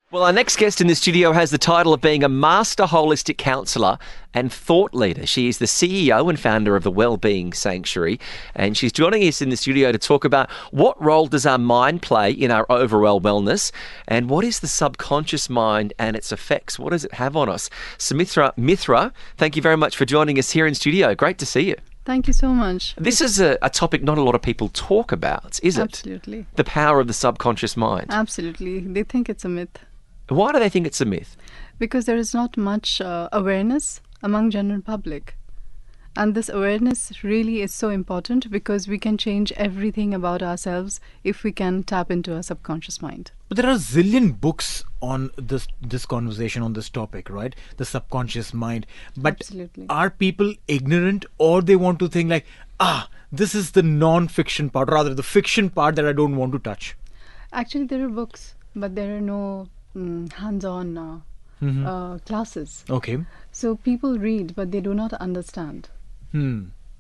Well, our next guest in the studio has the title of being a master holistic counsellor and thought leader. She is the CEO and founder of the Wellbeing Sanctuary, and she's joining us in the studio to talk about what role does our mind play in our overall wellness, and what is the subconscious mind and its effects? What does it have on us? Sarmistha Mitra, thank you very much for joining us here in studio. Great to see you. Thank you so much. This is a topic not a lot of people talk about, is it? Absolutely. The power of the subconscious mind. Absolutely. They think it's a myth. Why do they think it's a myth? Because there is not much awareness among general public. And this awareness really is so important because we can change everything about ourselves if we can tap into our subconscious mind. But there are a zillion books on this conversation on this topic, right? The subconscious mind. But Absolutely. Are people ignorant, or they want to think like, this is the non-fiction part, rather the fiction part that I don't want to touch? Actually, there are books, but there are no hands-on classes. Okay. So people read, but they do not understand.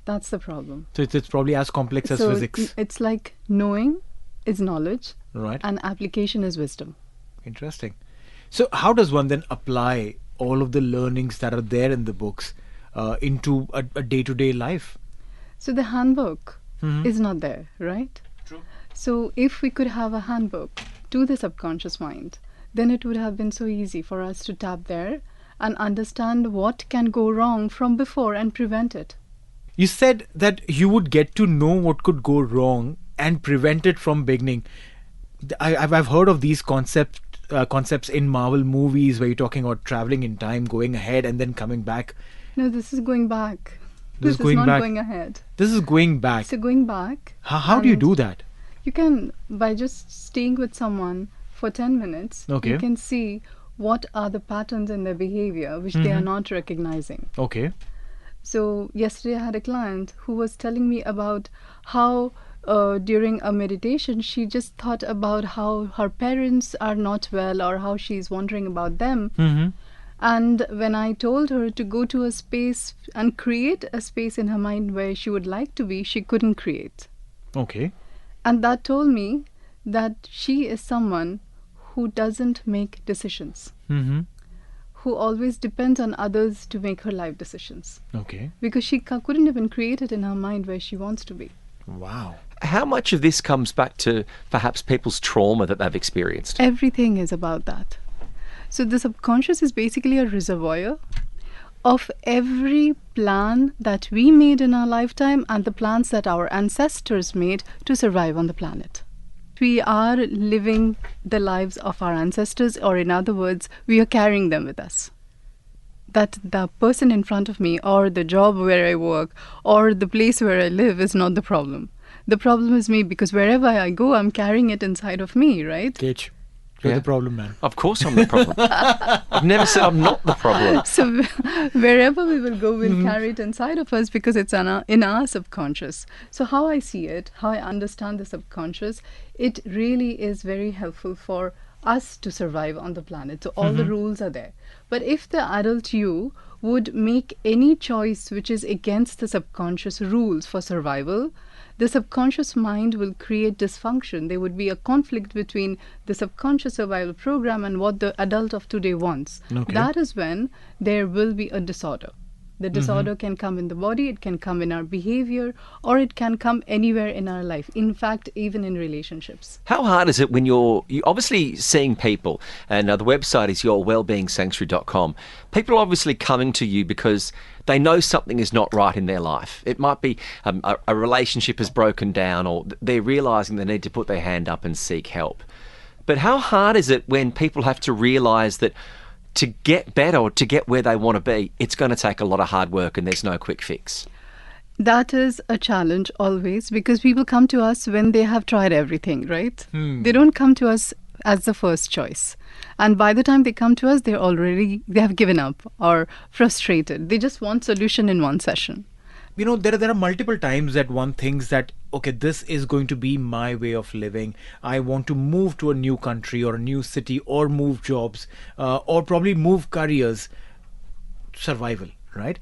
That's the problem. So it's probably as complex as So physics. it's like knowing is knowledge, Right. and application is wisdom. Interesting. So how does one then apply all of the learnings that are there in the books into a day-to-day life? So the handbook is not there, right? True. So if we could have a handbook to the subconscious mind, then it would have been so easy for us to tap there and understand what can go wrong from before and prevent it. You said that you would get to know what could go wrong and prevent it from beginning. I've heard of these concepts in Marvel movies where you're talking about traveling in time, going ahead and then coming back. No, this is going back. This is This is going not back. going ahead. This is going back. So going back. How do you and do that? You can, by just staying with someone for 10 minutes, Okay. you can see what are the patterns in their behavior which they are not recognizing. Okay. So yesterday I had a client who was telling me about how during a meditation she just thought about how her parents are not well or how she's wondering about them. And when I told her to go to a space and create a space in her mind where she would like to be, she couldn't create. Okay. And that told me that she is someone who doesn't make decisions, who always depends on others to make her life decisions, Okay. because she couldn't even create it in her mind where she wants to be. Wow. How much of this comes back to perhaps people's trauma that they've experienced? Everything is about that. So the subconscious is basically a reservoir of every plan that we made in our lifetime and the plans that our ancestors made to survive on the planet. We are living the lives of our ancestors, or in other words, we are carrying them with us. That the person in front of me, or the job where I work, or the place where I live is not the problem. The problem is me, because wherever I go, I'm carrying it inside of me, right? Kitch, you're Yeah. the problem, man. Of course I'm the problem. I've never said I'm not the problem. So wherever we will go, we'll carry it inside of us because it's in our subconscious. So how I see it, how I understand the subconscious, it really is very helpful for us to survive on the planet. So all the rules are there. But if the adult you would make any choice which is against the subconscious rules for survival, the subconscious mind will create dysfunction. There would be a conflict between the subconscious survival program and what the adult of today wants. Okay. That is when there will be a disorder. The disorder can come in the body, it can come in our behavior, or it can come anywhere in our life. In fact, even in relationships. How hard is it when you're obviously seeing people, and the website is yourwellbeingsanctuary.com. People are obviously coming to you because they know something is not right in their life. It might be a relationship has broken down, or they're realising they need to put their hand up and seek help. But how hard is it when people have to realise that to get better or to get where they want to be, it's going to take a lot of hard work and there's no quick fix? That is a challenge always, because people come to us when they have tried everything, right? They don't come to us as the first choice. And by the time they come to us, they have given up or frustrated. They just want solution in one session. You know, there are multiple times that one thinks that, okay, this is going to be my way of living. I want to move to a new country or a new city, or move jobs, or probably move careers. Survival, right?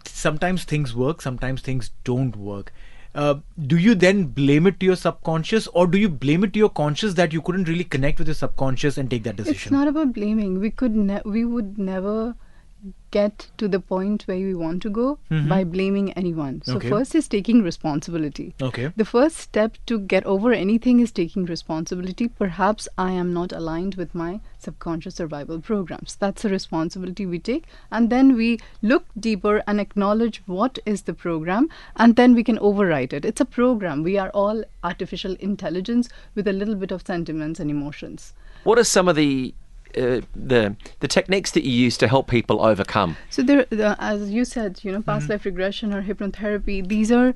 Sometimes things work, sometimes things don't work. do you then blame it to your subconscious, or do you blame it to your conscious that you couldn't really connect with your subconscious and take that decision? It's not about blaming. We would never get to the point where we want to go by blaming anyone. So Okay. first is taking responsibility. Okay. The first step to get over anything is taking responsibility. Perhaps I am not aligned with my subconscious survival programs. That's a responsibility we take. And then we look deeper and acknowledge what is the program, and then we can overwrite it. It's a program. We are all artificial intelligence with a little bit of sentiments and emotions. What are some of the techniques that you use to help people overcome? So there, as you said, past life regression or hypnotherapy, these are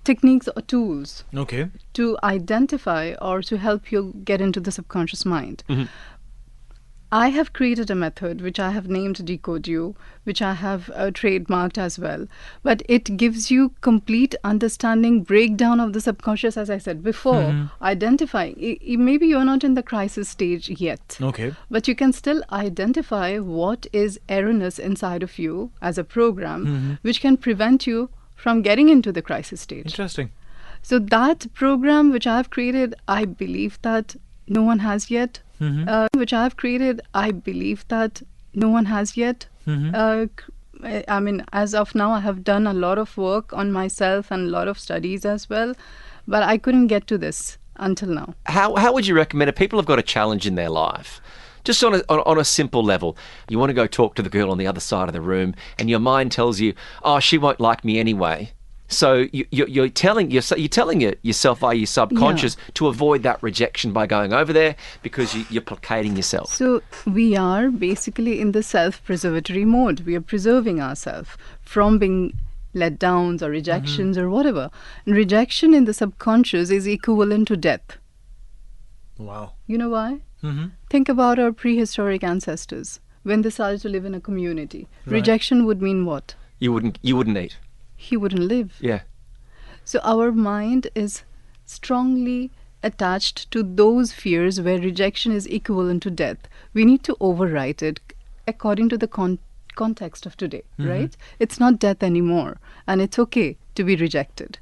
techniques or tools Okay. to identify or to help you get into the subconscious mind. I have created a method which I have named Decode You, which I have trademarked as well. But it gives you complete understanding, breakdown of the subconscious, as I said before. Identify. Maybe you're not in the crisis stage yet. Okay. But you can still identify what is erroneous inside of you as a program, which can prevent you from getting into the crisis stage. Interesting. So that program which I have created, I believe that no one has yet. Which I have created, I believe that no one has yet. I mean, as of now, I have done a lot of work on myself and a lot of studies as well, but I couldn't get to this until now. How would you recommend it? People have got a challenge in their life. Just on a simple level, you want to go talk to the girl on the other side of the room, and your mind tells you, "Oh, she won't like me anyway." So you're telling yourself via your subconscious to avoid that rejection by going over there because you're placating yourself. So we are basically in the self-preservatory mode. We are preserving ourselves from being let downs or rejections or whatever. And rejection in the subconscious is equivalent to death. Wow. You know why? Think about our prehistoric ancestors when they started to live in a community. Right. Rejection would mean what? You wouldn't eat. He wouldn't live. Yeah. So our mind is strongly attached to those fears where rejection is equivalent to death. We need to overwrite it according to the context of today, right? It's not death anymore, and it's okay to be rejected.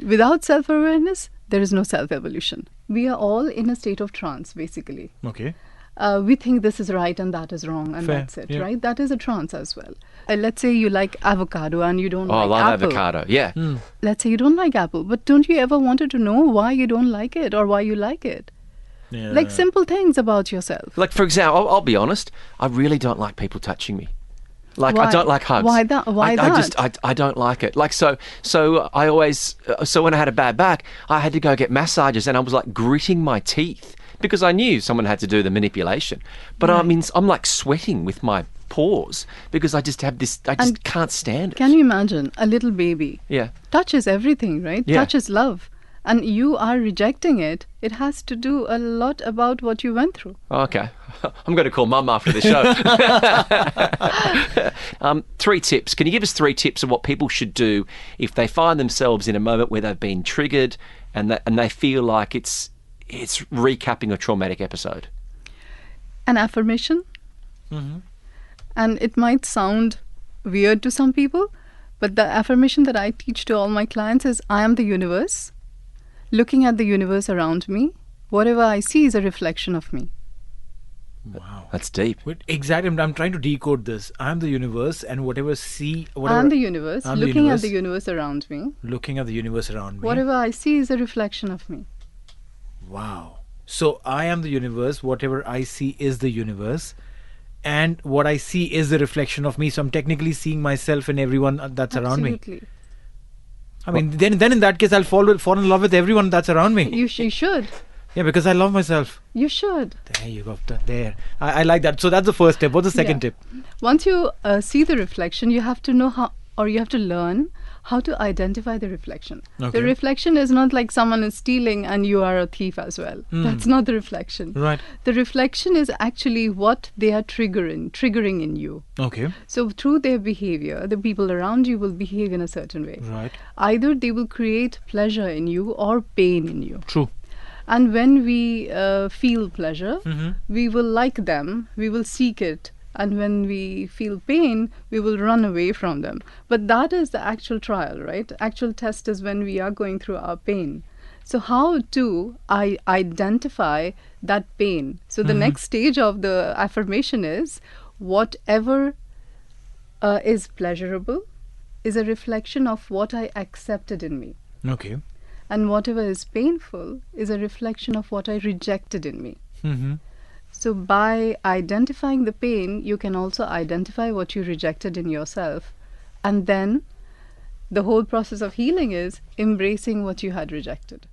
Without self-awareness, there is no self-evolution. We are all in a state of trance, basically. Okay. We think this is right and that is wrong, and Fair, that's it, yeah. right? That is a trance as well. Let's say you like avocado and you don't Oh, I like love apple. avocado. Yeah. Let's say you don't like apple, but don't you ever wanted to know why you don't like it or why you like it? Yeah. Like simple things about yourself. Like, for example, I'll be honest, I really don't like people touching me. Like, I Why? don't like hugs. Why that? Why I that? just, I don't like it. Like, so I always, so when I had a bad back, I had to go get massages, and I was like gritting my teeth because I knew someone had to do the manipulation. But I mean, I'm like sweating with my pores because I just have this, I just And can't stand it. Can you imagine a little baby? Yeah. Touch is everything, right? Yeah. Touch is love. And you are rejecting it. It has to do a lot about what you went through. Okay. I'm going to call Mum after the show. 3 tips. Can you give us 3 tips of what people should do if they find themselves in a moment where they've been triggered and they feel like it's recapping a traumatic episode? An affirmation. And it might sound weird to some people, but the affirmation that I teach to all my clients is, I am the universe. Looking at the universe around me, whatever I see is a reflection of me. Wow. That's deep. Wait, exactly. I'm trying to decode this. I'm the universe, and whatever I'm the universe. I'm the Looking universe. at the universe around me, looking at the universe around me. whatever I see is a reflection of me. Wow. So I am the universe. Whatever I see is the universe, and what I see is the reflection of me. So I'm technically seeing myself and everyone that's around me. Absolutely. I mean, then in that case, I'll fall in love with everyone that's around me. You should. Yeah, because I love myself. You should. There you go. There. I like that. So that's the first tip. What's the second Yeah. tip? Once you see the reflection, you have to know how, or you have to learn how to identify the reflection. Okay. The reflection is not like someone is stealing and you are a thief as well. That's not the reflection. Right. The reflection is actually what they are triggering in you. Okay. So through their behavior, the people around you will behave in a certain way. Right. Either they will create pleasure in you or pain in you. True. And when we feel pleasure, Mm-hmm. we will like them, we will seek it, And when we feel pain, we will run away from them. But that is the actual trial, right? Actual test is when we are going through our pain. So how do I identify that pain? So the next stage of the affirmation is whatever is pleasurable is a reflection of what I accepted in me. Okay. And whatever is painful is a reflection of what I rejected in me. Mm-hmm. So by identifying the pain, you can also identify what you rejected in yourself. And then the whole process of healing is embracing what you had rejected.